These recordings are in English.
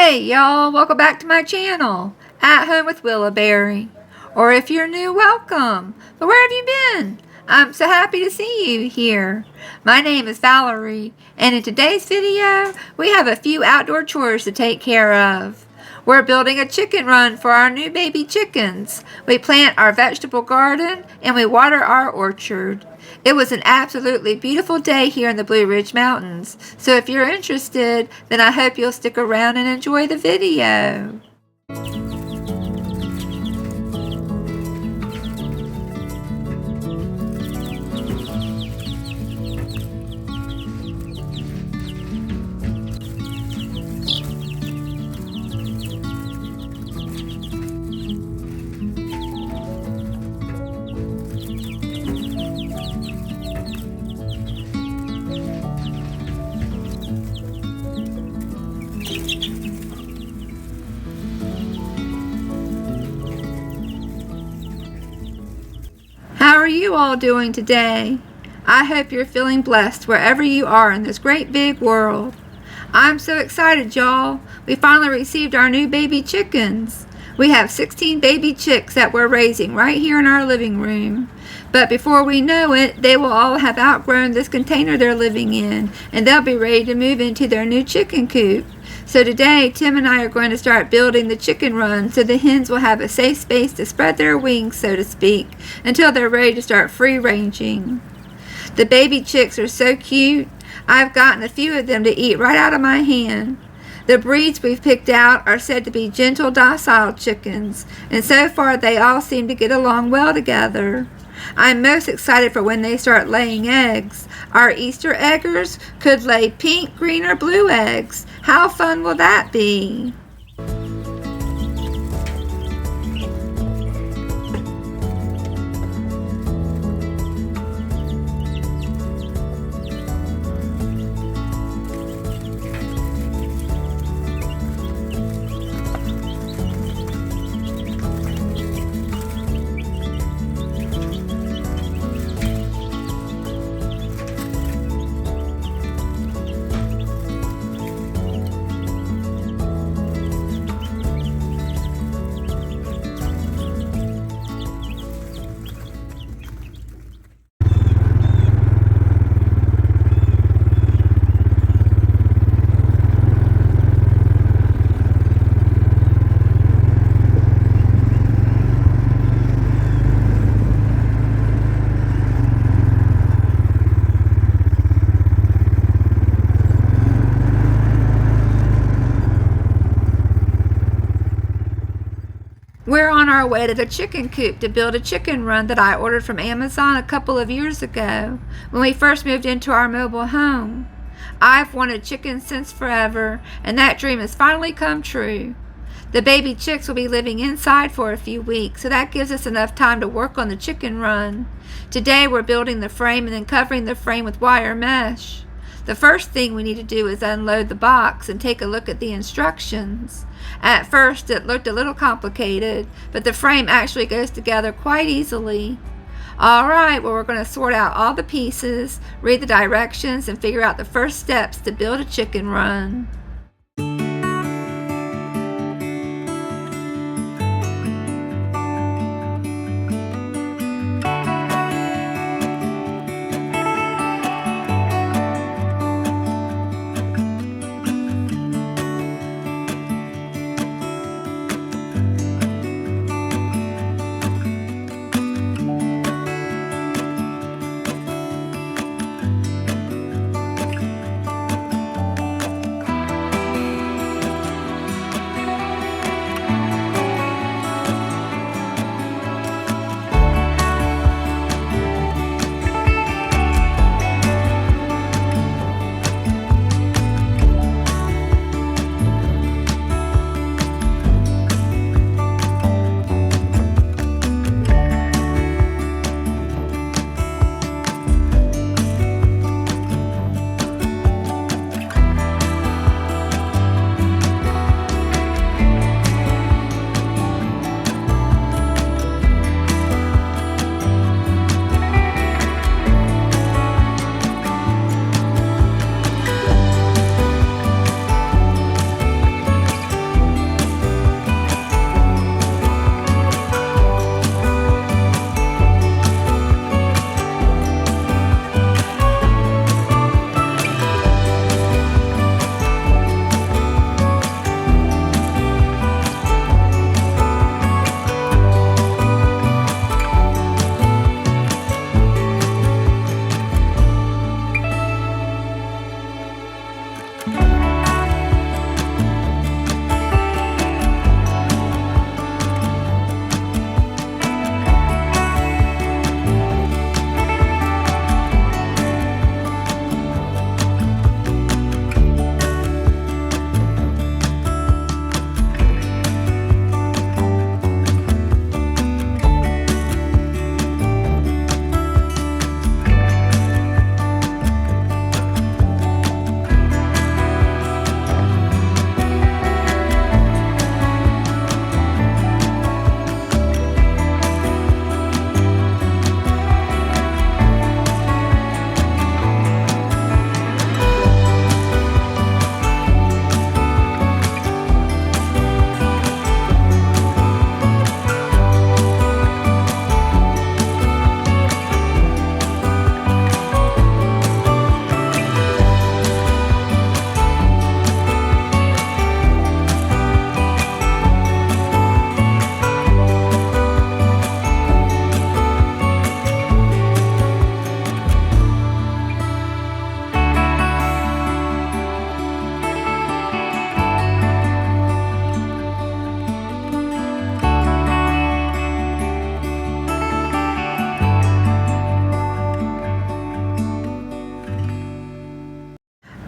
Hey y'all, welcome back to my channel, At Home with Willowberry. Or if you're new, welcome. But where have you been? I'm so happy to see you here. My name is Valerie, and in today's video, we have a few outdoor chores to take care of. We're building a chicken run for our new baby chickens. We plant our vegetable garden, and we water our orchard. It was an absolutely beautiful day here in the Blue Ridge Mountains, so if you're interested, then I hope you'll stick around and enjoy the video. How are you all doing today? I hope you're feeling blessed wherever you are in this great big world. I'm so excited, y'all. We finally received our new baby chickens. We have 16 baby chicks that we're raising right here in our living room. But before we know it, they will all have outgrown this container they're living in, and they'll be ready to move into their new chicken coop. So today, Tim and I are going to start building the chicken run so the hens will have a safe space to spread their wings, so to speak, until they're ready to start free ranging. The baby chicks are so cute. I've gotten a few of them to eat right out of my hand. The breeds we've picked out are said to be gentle, docile chickens, and so far they all seem to get along well together. I'm most excited for when they start laying eggs. Our Easter eggers could lay pink, green, or blue eggs. How fun will that be? We're on our way to the chicken coop to build a chicken run that I ordered from Amazon a couple of years ago when we first moved into our mobile home. I've wanted chickens since forever, and that dream has finally come true. The baby chicks will be living inside for a few weeks, so that gives us enough time to work on the chicken run. Today we're building the frame and then covering the frame with wire mesh. The first thing we need to do is unload the box and take a look at the instructions. At first it looked a little complicated, but the frame actually goes together quite easily. Alright, well, we're going to sort out all the pieces, read the directions, and figure out the first steps to build a chicken run.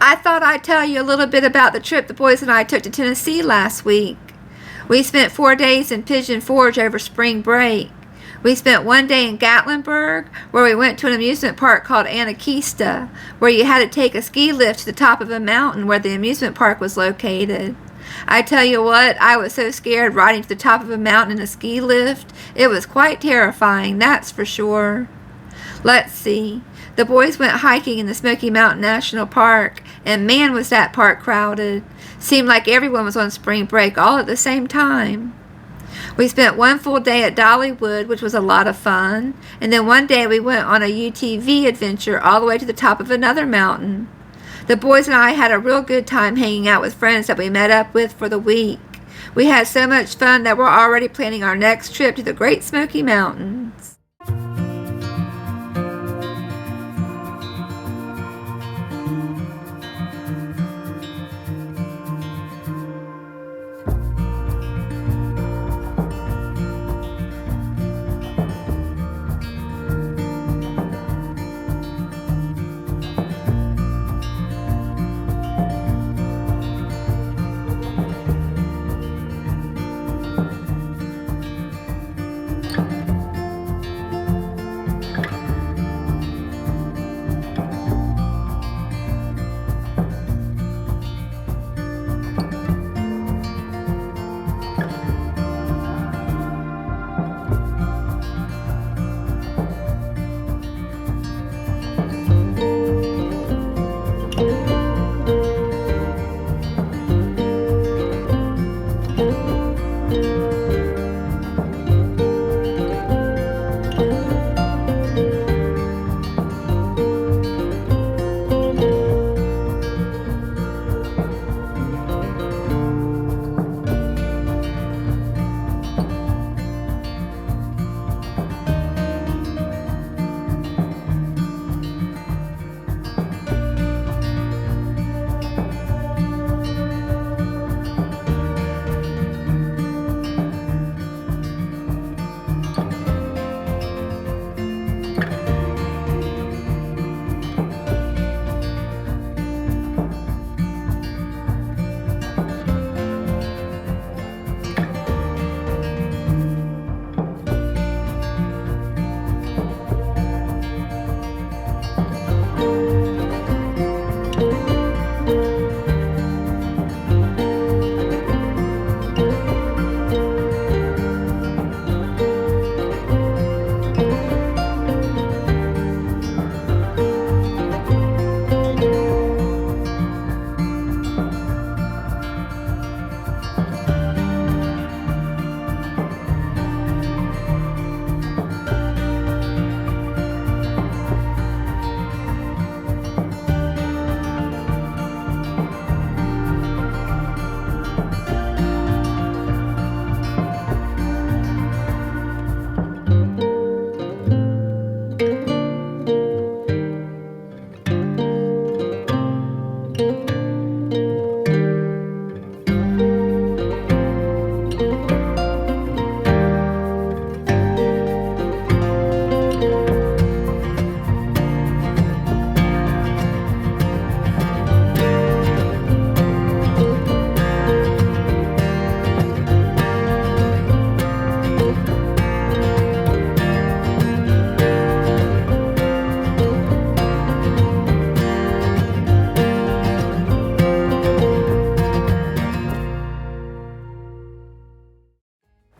I thought I'd tell you a little bit about the trip the boys and I took to Tennessee last week. We spent 4 days in Pigeon Forge over spring break. We spent 1 day in Gatlinburg, where we went to an amusement park called Anarchista, where you had to take a ski lift to the top of a mountain where the amusement park was located. I tell you what, I was so scared riding to the top of a mountain in a ski lift. It was quite terrifying, that's for sure. Let's see. The boys went hiking in the Smoky Mountain National Park, and man was that park crowded. Seemed like everyone was on spring break all at the same time. We spent 1 full day at Dollywood, which was a lot of fun, and then 1 day we went on a UTV adventure all the way to the top of another mountain. The boys and I had a real good time hanging out with friends that we met up with for the week. We had so much fun that we're already planning our next trip to the Great Smoky Mountains.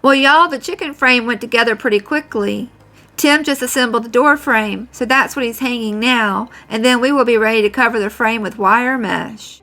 Well, y'all, the chicken frame went together pretty quickly. Tim just assembled the door frame, so that's what he's hanging now, and then we will be ready to cover the frame with wire mesh.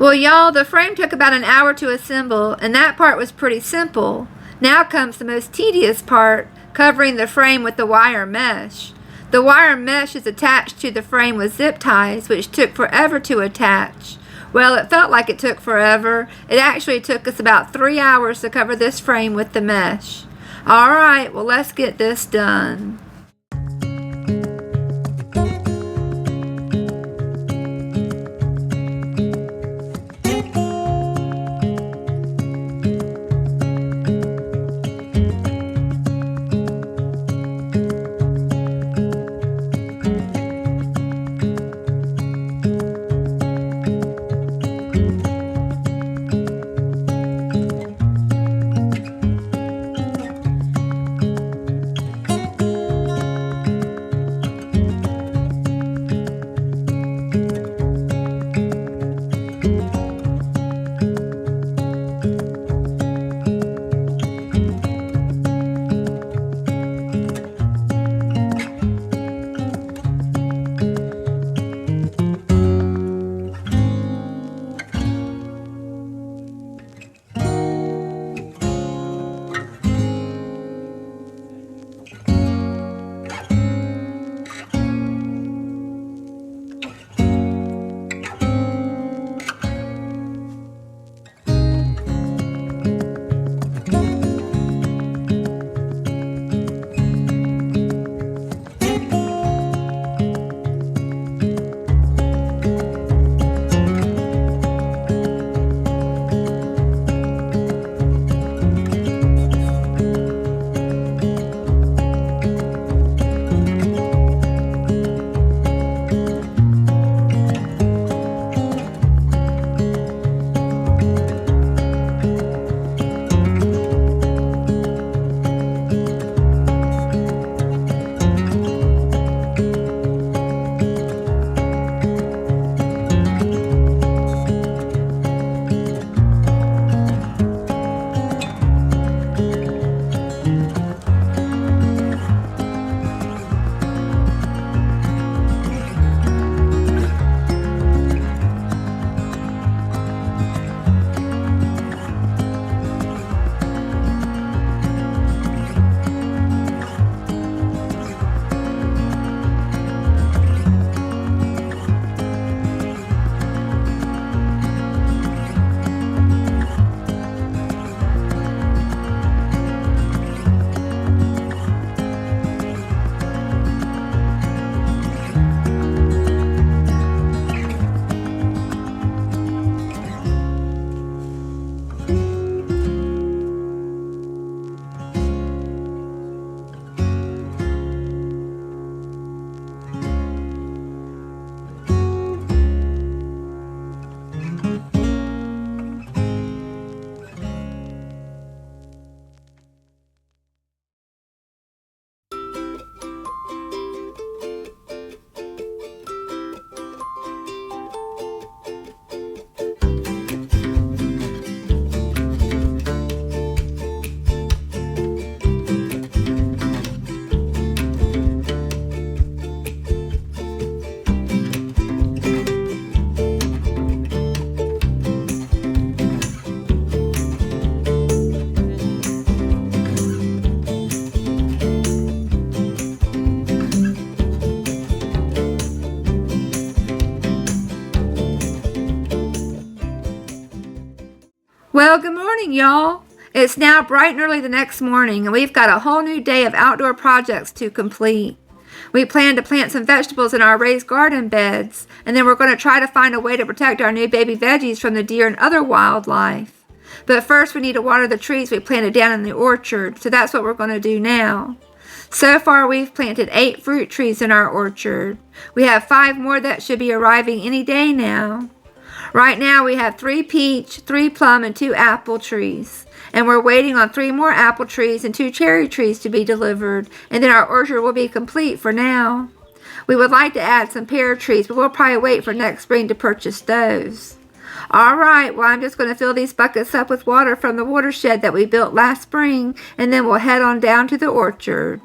Well, y'all, the frame took about an hour to assemble, and that part was pretty simple. Now comes the most tedious part, covering the frame with the wire mesh. The wire mesh is attached to the frame with zip ties, which took forever to attach. Well, it felt like it took forever. It actually took us about 3 hours to cover this frame with the mesh. All right, well, let's get this done. Well, good morning, y'all. It's now bright and early the next morning, and we've got a whole new day of outdoor projects to complete. We plan to plant some vegetables in our raised garden beds, and then we're going to try to find a way to protect our new baby veggies from the deer and other wildlife. But first, we need to water the trees we planted down in the orchard, so that's what we're going to do now. So far, we've planted 8 fruit trees in our orchard. We have 5 more that should be arriving any day now. Right now, we have 3 peach, 3 plum, and 2 apple trees. And we're waiting on 3 more apple trees and 2 cherry trees to be delivered, and then our orchard will be complete for now. We would like to add some pear trees, but we'll probably wait for next spring to purchase those. Alright, well, I'm just going to fill these buckets up with water from the watershed that we built last spring, and then we'll head on down to the orchard.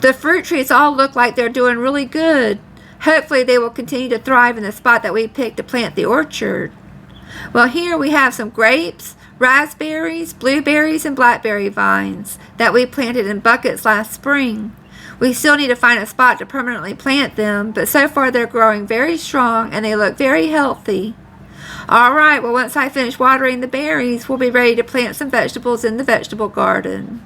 The fruit trees all look like they're doing really good. Hopefully they will continue to thrive in the spot that we picked to plant the orchard. Well, here we have some grapes, raspberries, blueberries, and blackberry vines that we planted in buckets last spring. We still need to find a spot to permanently plant them, but so far they're growing very strong and they look very healthy. Alright, well, once I finish watering the berries, we'll be ready to plant some vegetables in the vegetable garden.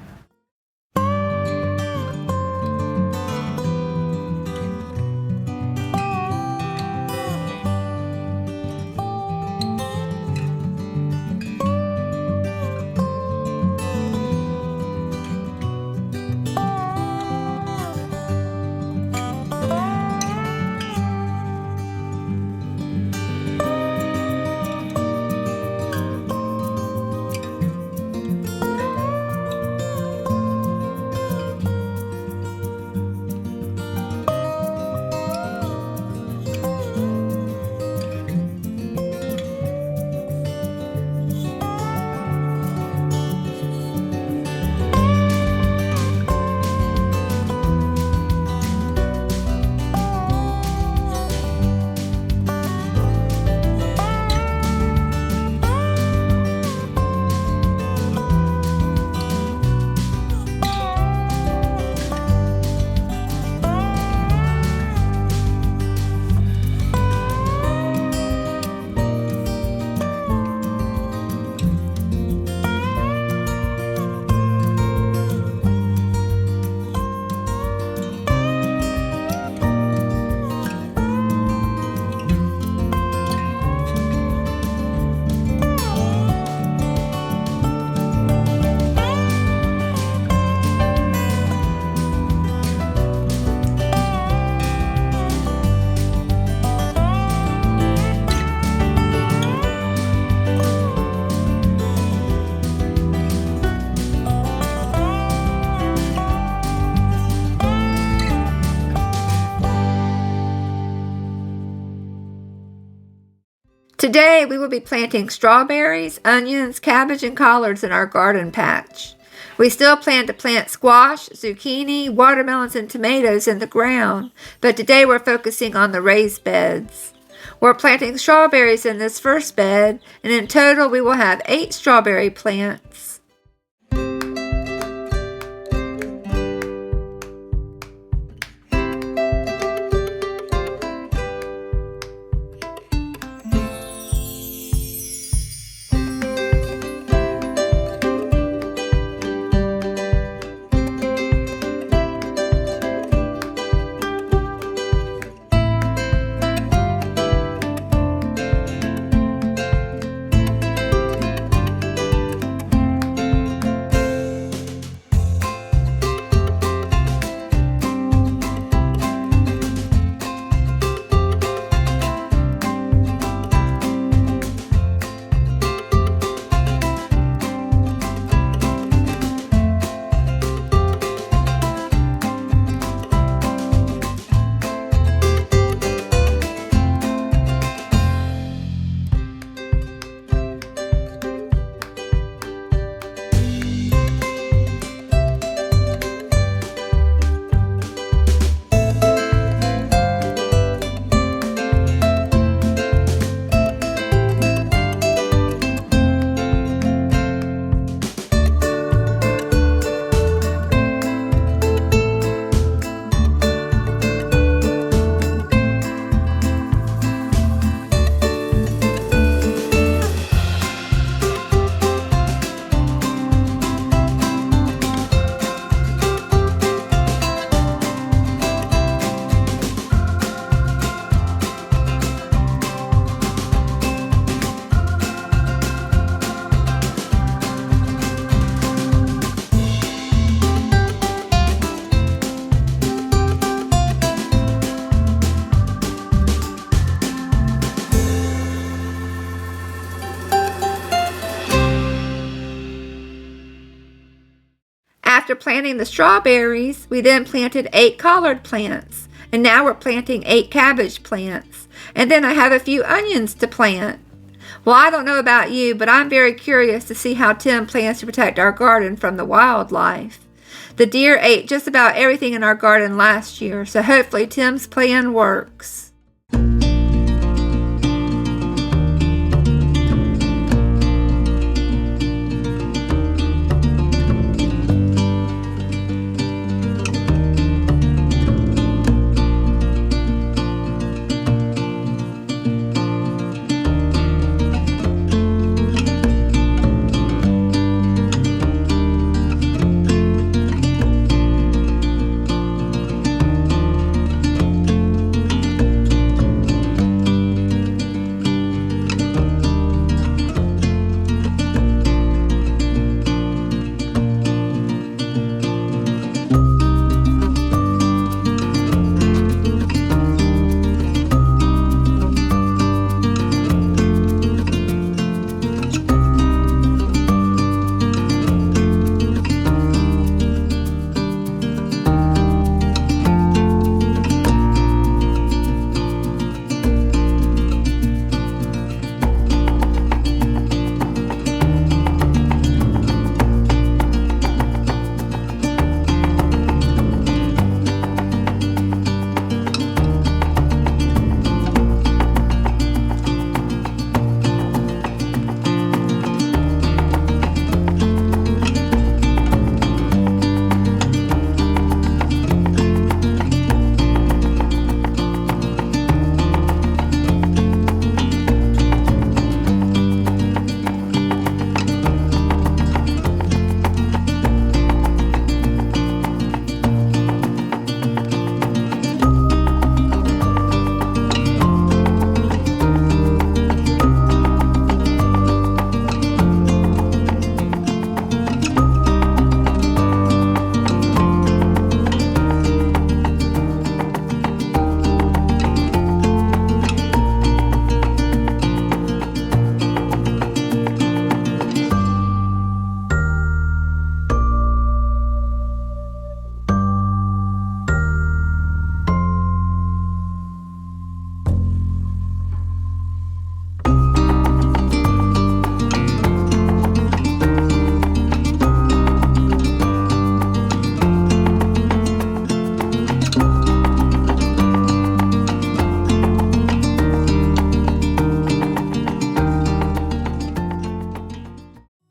Today we will be planting strawberries, onions, cabbage, and collards in our garden patch. We still plan to plant squash, zucchini, watermelons, and tomatoes in the ground, but today we're focusing on the raised beds. We're planting strawberries in this first bed, and in total we will have 8 strawberry plants. After planting the strawberries, we then planted 8 collard plants. And now we're planting 8 cabbage plants. And then I have a few onions to plant. Well, I don't know about you, but I'm very curious to see how Tim plans to protect our garden from the wildlife. The deer ate just about everything in our garden last year, so hopefully Tim's plan works.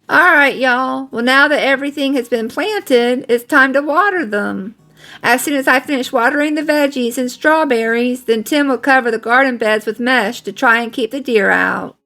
Alright, y'all. Well, now that everything has been planted, it's time to water them. As soon as I finish watering the veggies and strawberries, then Tim will cover the garden beds with mesh to try and keep the deer out.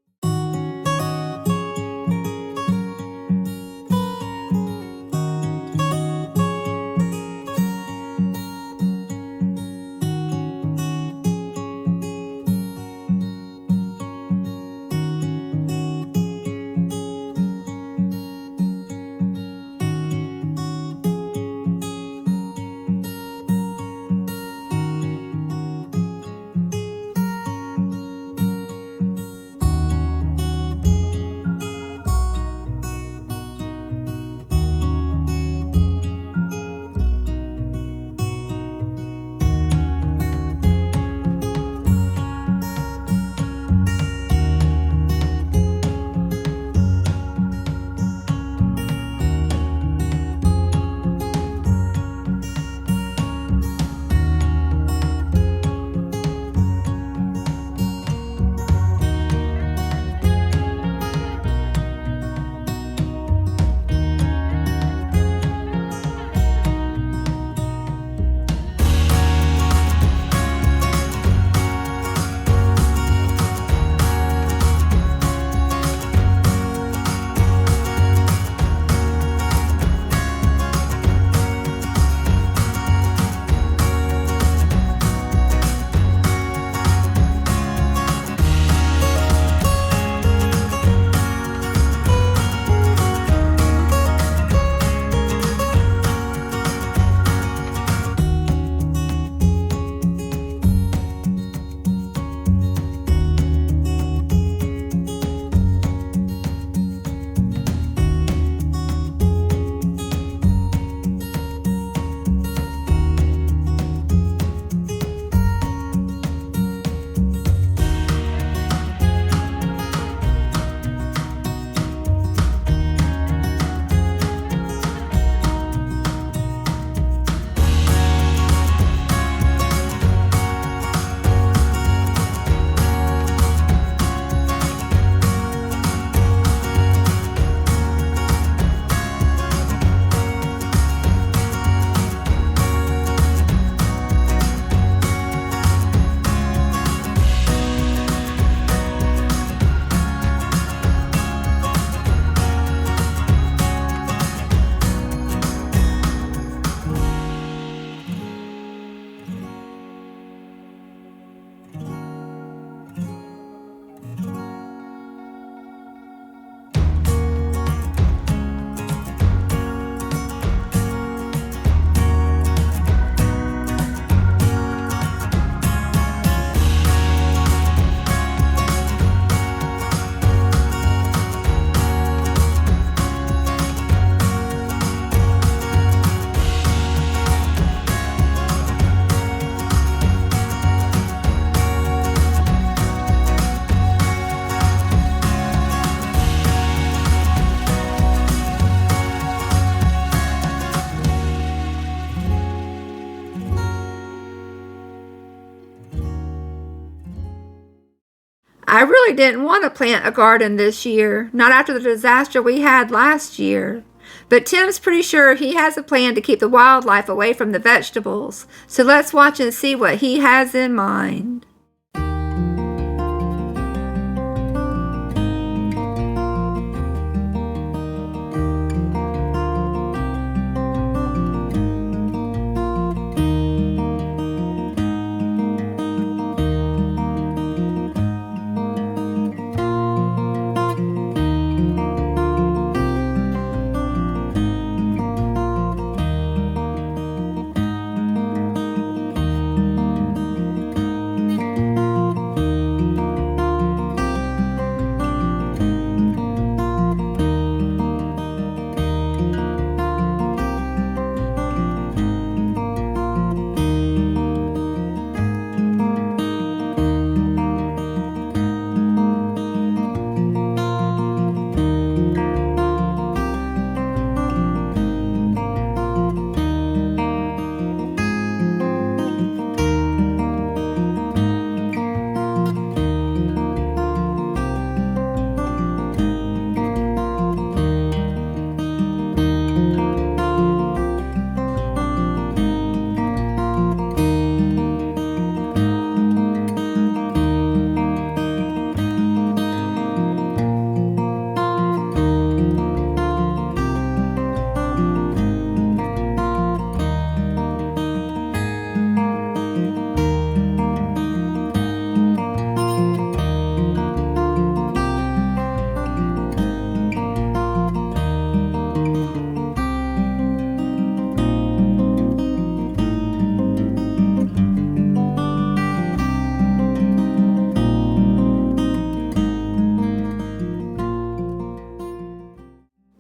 I really didn't want to plant a garden this year, not after the disaster we had last year. But Tim's pretty sure he has a plan to keep the wildlife away from the vegetables, so let's watch and see what he has in mind.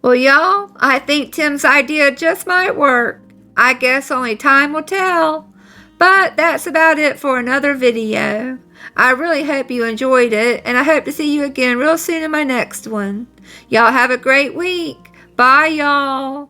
Well, y'all, I think Tim's idea just might work. I guess only time will tell. But that's about it for another video. I really hope you enjoyed it, and I hope to see you again real soon in my next one. Y'all have a great week. Bye, y'all.